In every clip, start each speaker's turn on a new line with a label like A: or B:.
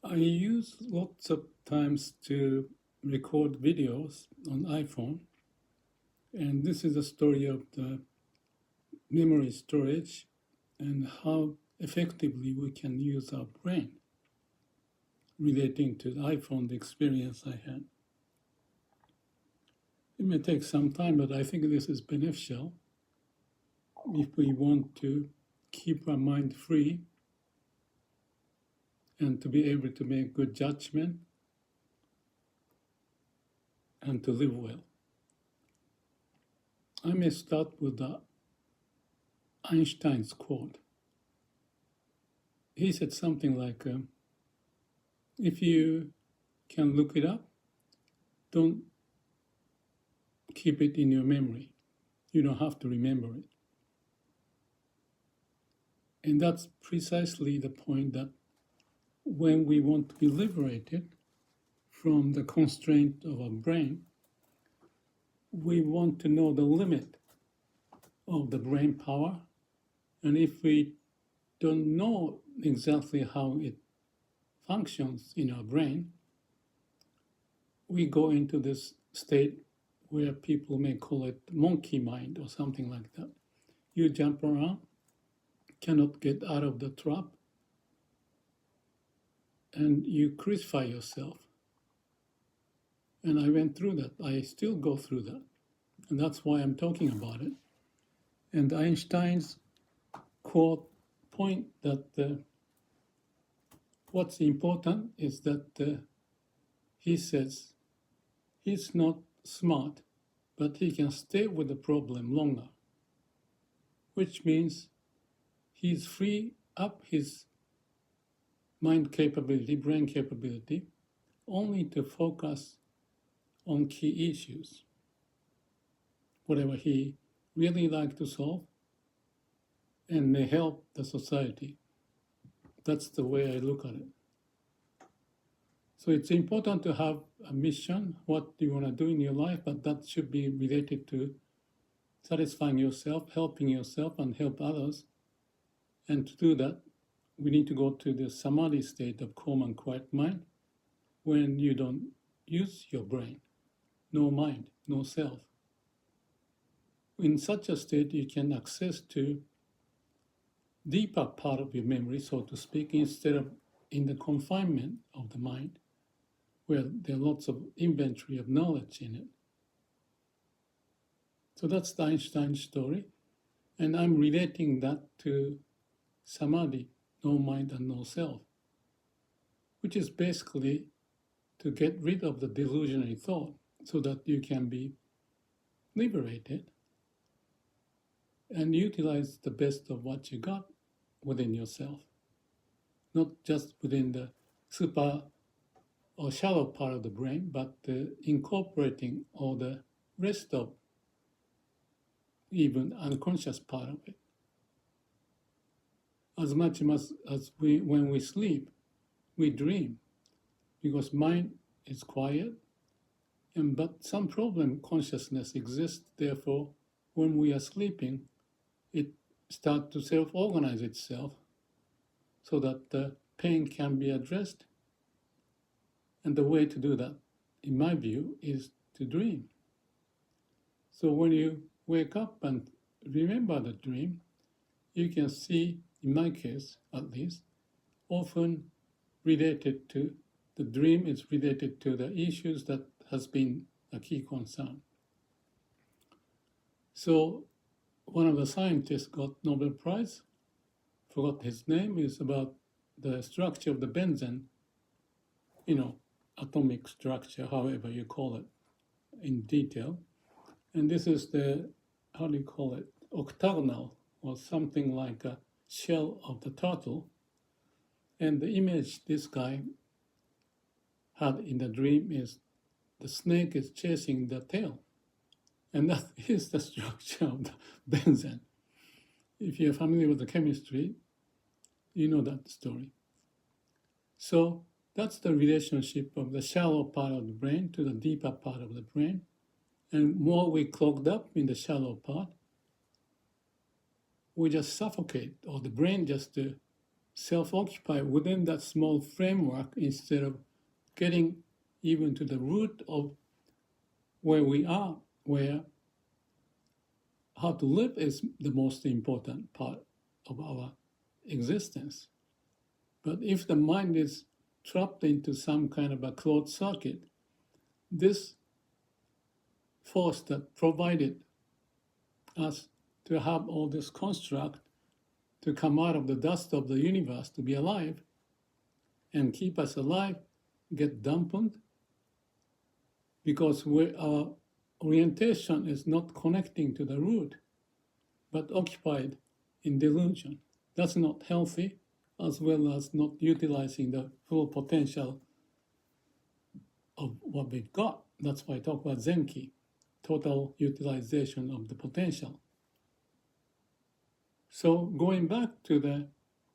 A: I use lots of times to record videos on iPhone, and this is a story of the memory storage and how effectively we can use our brain relating to the iPhone, the experience I had. It may take some time, but I think this is beneficial if we want to keep our mind free and to be able to make good judgment and to live well. I may start with Einstein's quote. He said something like, if you can look it up, don't keep it in your memory. You don't have to remember it. And that's precisely the point, that when we want to be liberated from the constraint of our brain, we want to know the limit of the brain power. And if we don't know exactly how it functions in our brain, we go into this state where people may call it monkey mind or something like that. You jump around, cannot get out of the trap, and you crucify yourself. And I went through that. I still go through that. And that's why I'm talking about it. And Einstein's quote point that what's important is that he says he's not smart, but he can stay with the problem longer, which means he's free up his mind capability, brain capability, only to focus on key issues, whatever he really likes to solve and may help the society. That's the way I look at it. So it's important to have a mission, what you want to do in your life, but that should be related to satisfying yourself, helping yourself, and help others. And to do that, we need to go to the Samadhi state of calm and quiet mind, when you don't use your brain, no mind, no self. In such a state, you can access to deeper part of your memory, so to speak, instead of in the confinement of the mind, where there are lots of inventory of knowledge in it. So that's the Einstein story. And I'm relating that to Samadhi, no mind and no self, which is basically to get rid of the delusionary thought so that you can be liberated and utilize the best of what you got within yourself, not just within the super or shallow part of the brain, but incorporating all the rest of even unconscious part of it. As much as when we sleep, we dream, because mind is quiet, but some problem consciousness exists. Therefore, when we are sleeping, it starts to self-organize itself so that the pain can be addressed. And the way to do that, in my view, is to dream. So when you wake up and remember the dream, you can see, in my case at least, often related to, the dream is related to the issues that has been a key concern. So one of the scientists got Nobel Prize, forgot his name, is about the structure of the benzene, atomic structure, however you call it, in detail. And this is the, how do you call it, octagonal, or something like a shell of the turtle. And the image this guy had in the dream is the snake is chasing the tail. And that is the structure of the benzene. If you're familiar with the chemistry, you know that story. So that's the relationship of the shallow part of the brain to the deeper part of the brain. And more we clogged up in the shallow part, we just suffocate, or the brain just self-occupied within that small framework instead of getting even to the root of where we are, where how to live is the most important part of our existence. But if the mind is trapped into some kind of a closed circuit, this force that provided us to have all this construct to come out of the dust of the universe to be alive and keep us alive get dampened because our orientation is not connecting to the root, but occupied in delusion. That's not healthy, as well as not utilizing the full potential of what we've got. That's why I talk about Zenki, total utilization of the potential. So going back to the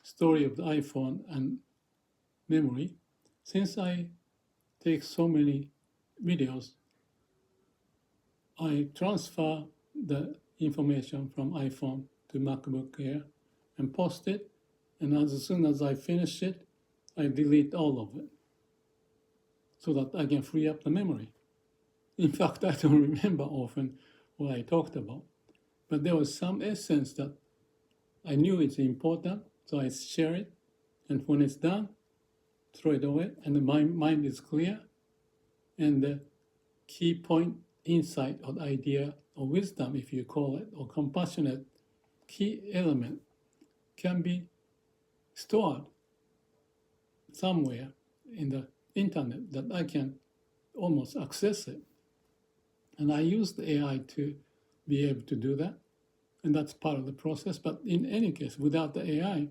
A: story of the iPhone and memory, since I take so many videos, I transfer the information from iPhone to MacBook Air and post it, and as soon as I finish it, I delete all of it so that I can free up the memory. In fact, I don't remember often what I talked about, but there was some essence that I knew it's important, so I share it, and when it's done, throw it away, and my mind is clear, and the key point, insight, or idea, or wisdom, if you call it, or compassionate key element can be stored somewhere in the internet that I can almost access it. And I use the AI to be able to do that. And that's part of the process. But in any case, without the AI,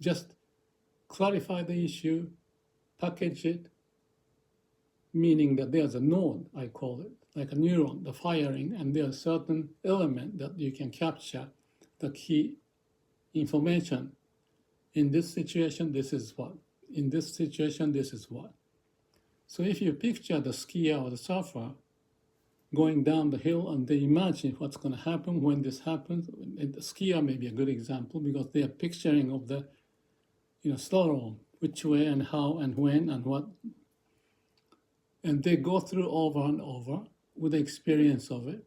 A: just clarify the issue, package it, meaning that there's a node, I call it, like a neuron, the firing, and there's a certain element that you can capture the key information. In this situation, this is what. In this situation, this is what. So if you picture the skier or the surfer going down the hill and they imagine what's going to happen when this happens, and the skier may be a good example because they are picturing of the slalom, which way and how and when and what. And they go through over and over with the experience of it.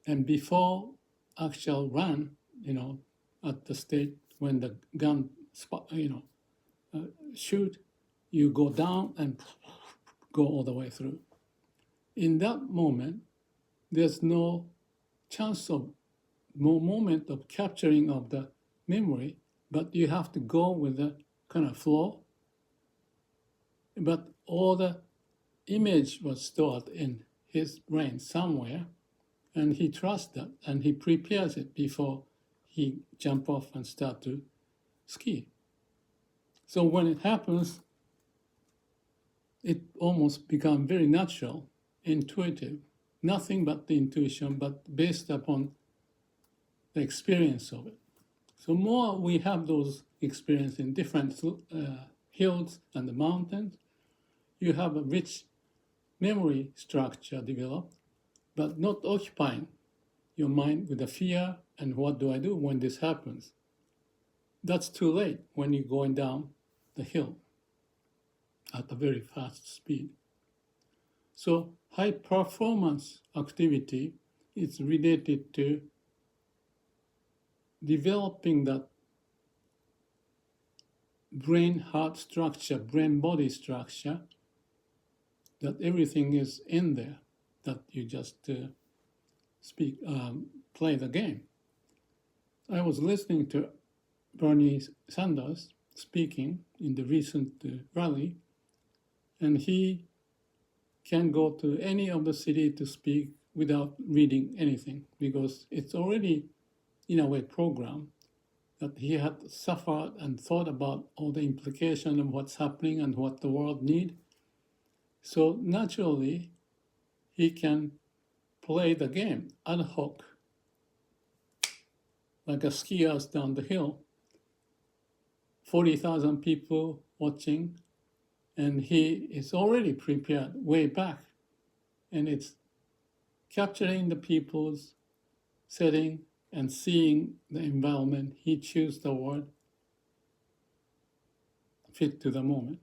A: And before actual run, at the state when the gun, shoot, you go down and go all the way through. In that moment, there's no chance of no moment of capturing of the memory, but you have to go with the kind of flow. But all the image was stored in his brain somewhere, and he trusts that, and he prepares it before he jump off and start to ski. So when it happens, it almost becomes very natural, intuitive, nothing but the intuition, but based upon the experience of it. So more we have those experiences in different hills and the mountains, you have a rich memory structure developed, but not occupying your mind with the fear and what do I do when this happens. That's too late when you're going down the hill at a very fast speed. So high performance activity is related to developing that brain-heart structure, brain-body structure, that everything is in there, that you just play the game. I was listening to Bernie Sanders speaking in the recent rally, and he can go to any of the city to speak without reading anything because it's already, in a way, programmed that he had suffered and thought about all the implications of what's happening and what the world needs. So naturally, he can play the game ad hoc, like a skiers down the hill, 40,000 people watching, and he is already prepared way back. And it's capturing the people's setting, and seeing the environment, he choose the word fit to the moment.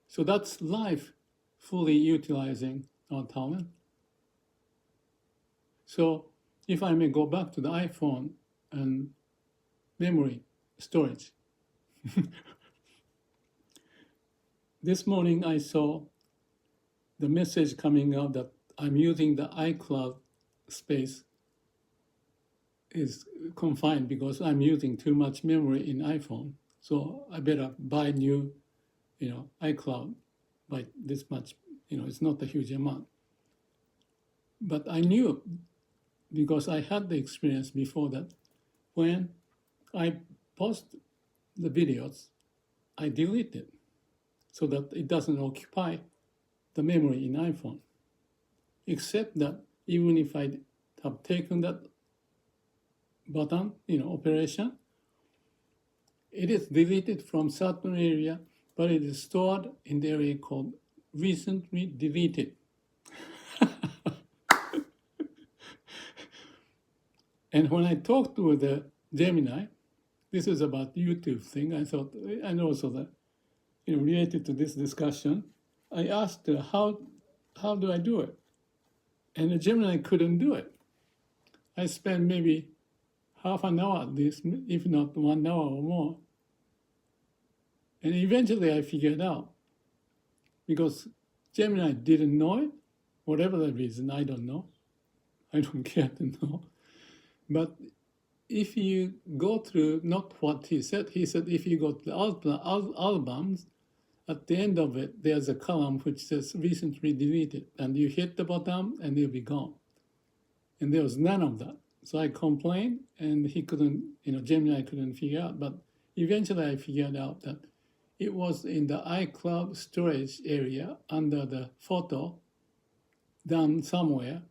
A: So that's life fully utilizing our talent. So if I may go back to the iPhone and memory storage. This morning I saw the message coming out that I'm using the iCloud space is confined because I'm using too much memory in iPhone. So I better buy new, iCloud by this much, it's not a huge amount. But I knew, because I had the experience before, that when I post the videos, I delete it so that it doesn't occupy the memory in iPhone. Except that even if I have taken that button, operation, it is deleted from certain area, but it is stored in the area called recently deleted. And when I talked with the Gemini, this is about YouTube thing, I thought, and also that, related to this discussion, I asked her, how do I do it? And the Gemini couldn't do it. I spent maybe half an hour at least, if not 1 hour or more. And eventually I figured out, because Gemini didn't know it, whatever the reason, I don't know. I don't care to know. But if you go through, not what he said if you go to the albums, at the end of it, there's a column which says recently deleted, and you hit the button and it'll be gone. And there was none of that. So I complained, and he couldn't, Gemini couldn't figure out. But eventually I figured out that it was in the iCloud storage area under the photo, down somewhere.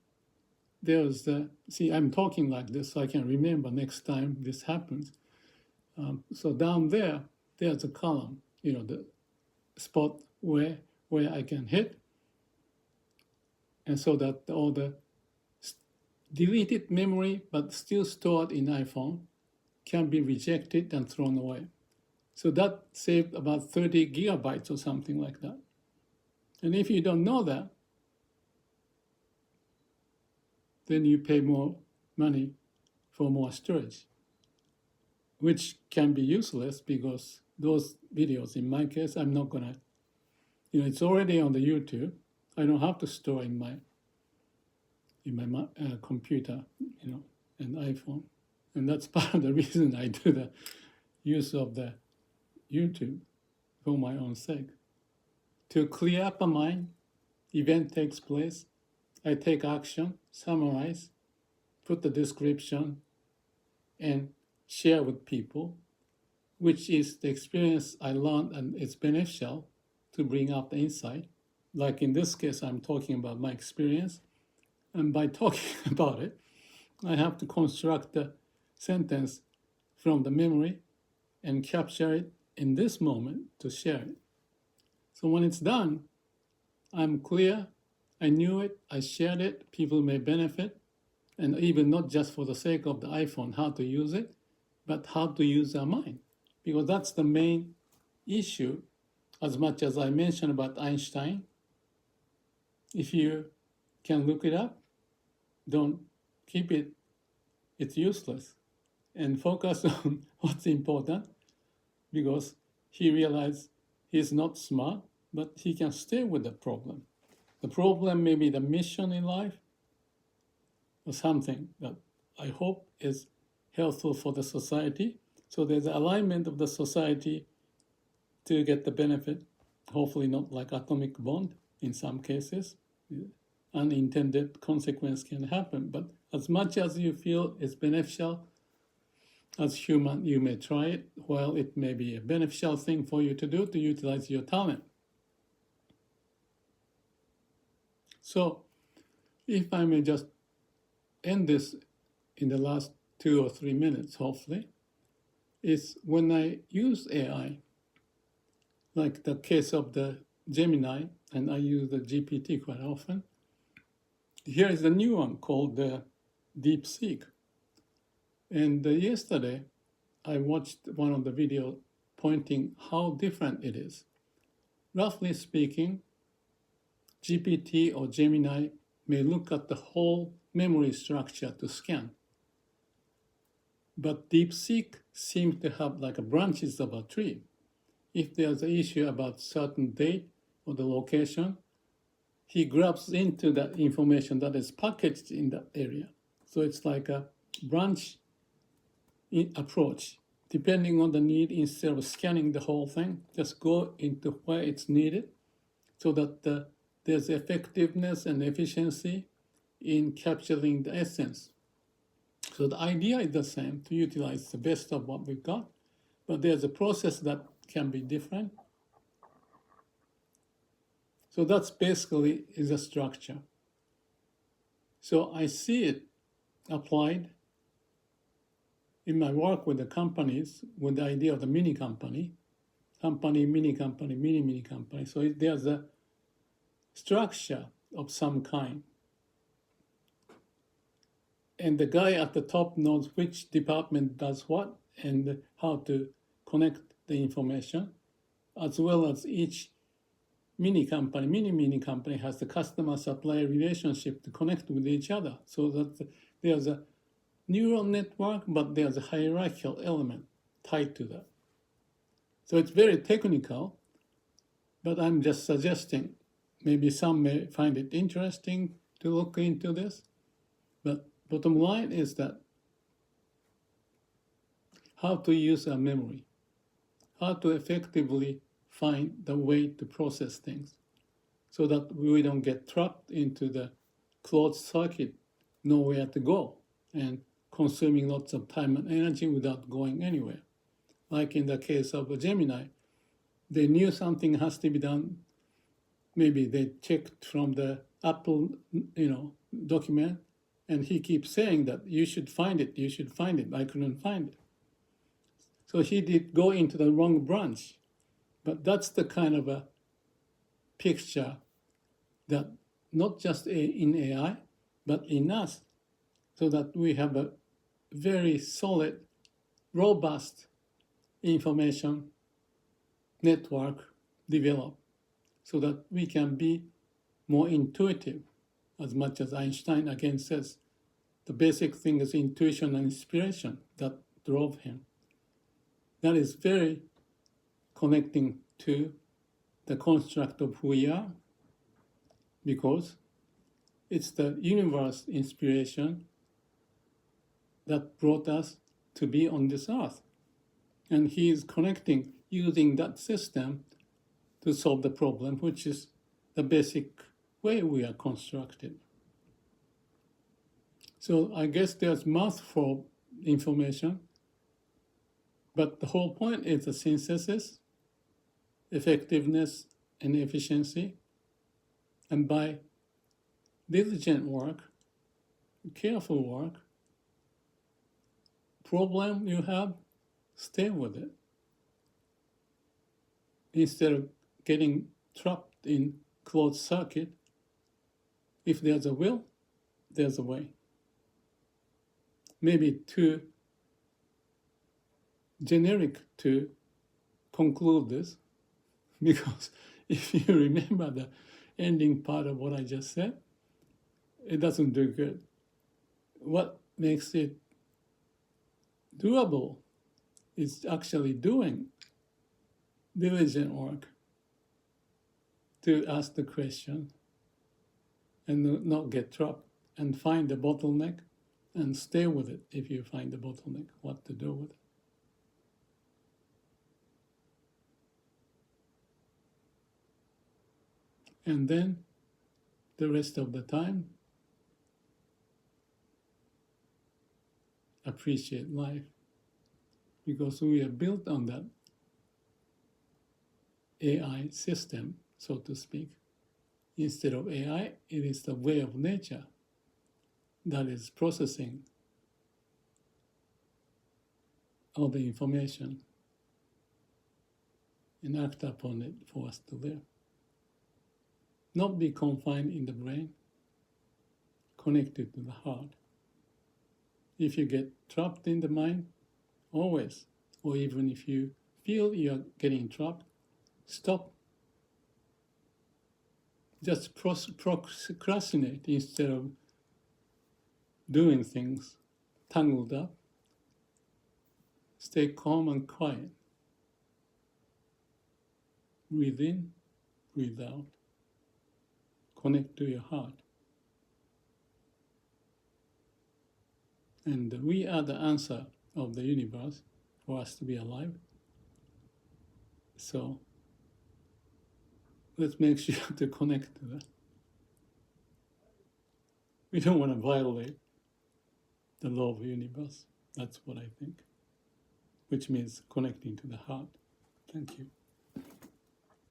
A: There was I'm talking like this so I can remember next time this happens. So down there, there's a column, the spot where I can hit. And so that all the deleted memory, but still stored in iPhone, can be rejected and thrown away. So that saved about 30 gigabytes or something like that. And if you don't know that, then you pay more money for more storage, which can be useless because those videos, in my case, I'm not gonna, it's already on the YouTube. I don't have to store in my computer, and iPhone. And that's part of the reason I do the use of the YouTube for my own sake. To clear up a mind, event takes place, I take action, summarize, put the description, and share with people, which is the experience I learned, and it's beneficial to bring out the insight. Like in this case, I'm talking about my experience, and by talking about it, I have to construct the sentence from the memory and capture it in this moment to share it. So when it's done, I'm clear, I knew it, I shared it, people may benefit, and even not just for the sake of the iPhone, how to use it, but how to use our mind. Because that's the main issue, as much as I mentioned about Einstein. If you can look it up, don't keep it, it's useless. And focus on what's important, because he realized he's not smart, but he can stay with the problem. The problem may be the mission in life, or something that I hope is helpful for the society. So there's an alignment of the society to get the benefit, hopefully not like atomic bomb in some cases. Unintended consequence can happen, but as much as you feel it's beneficial, as human, you may try it, while it may be a beneficial thing for you to do to utilize your talent. So if I may just end this in the last 2 or 3 minutes, hopefully, is when I use AI, like the case of the Gemini, and I use the GPT quite often. Here is the new one called the DeepSeek. And yesterday, I watched one of the videos pointing how different it is. Roughly speaking, GPT or Gemini may look at the whole memory structure to scan. But DeepSeek seems to have like branches of a tree. If there's an issue about certain date or the location, he grabs into that information that is packaged in that area. So it's like a branch approach. Depending on the need, instead of scanning the whole thing, just go into where it's needed so that there's effectiveness and efficiency in capturing the essence. So the idea is the same, to utilize the best of what we've got, but there's a process that can be different. So that's basically is a structure. So I see it applied in my work with the companies, with the idea of the mini company, mini company, mini company. So there's a structure of some kind. And the guy at the top knows which department does what and how to connect the information, as well as each mini company has the customer-supplier relationship to connect with each other. So that there's a neural network, but there's a hierarchical element tied to that. So it's very technical, but I'm just suggesting, maybe some may find it interesting to look into this, but bottom line is that how to use our memory, how to effectively find the way to process things so that we don't get trapped into the closed circuit, nowhere to go, and consuming lots of time and energy without going anywhere. Like in the case of Gemini, they knew something has to be done. Maybe they checked from the Apple, document, and he keeps saying that you should find it. I couldn't find it. So he did go into the wrong branch. But that's the kind of a picture that not just in AI, but in us, so that we have a very solid, robust information network developed so that we can be more intuitive, as much as Einstein again says, the basic thing is intuition and inspiration that drove him. That is very connecting to the construct of who we are, because it's the universe inspiration that brought us to be on this earth. And he is connecting, using that system to solve the problem, which is the basic way we are constructed. So I guess there's math for information, but the whole point is the synthesis, effectiveness, and efficiency. And by diligent work, careful work, problem you have, stay with it. Instead of getting trapped in closed circuit, if there's a will, there's a way. Maybe too generic to conclude this, because if you remember the ending part of what I just said, it doesn't do good. What makes it doable is actually doing diligent work to ask the question and not get trapped, and find the bottleneck and stay with it if you find the bottleneck, what to do with it. And then the rest of the time, appreciate life, because we are built on that AI system, so to speak. Instead of AI, it is the way of nature that is processing all the information and act upon it for us to live. Not be confined in the brain, connected to the heart. If you get trapped in the mind, always, or even if you feel you're getting trapped, stop. Just procrastinate instead of doing things tangled up. Stay calm and quiet. Breathe in, breathe out. Connect to your heart. And we are the answer of the universe for us to be alive. So let's make sure to connect to that. We don't want to violate the law of the universe. That's what I think, which means connecting to the heart. Thank you.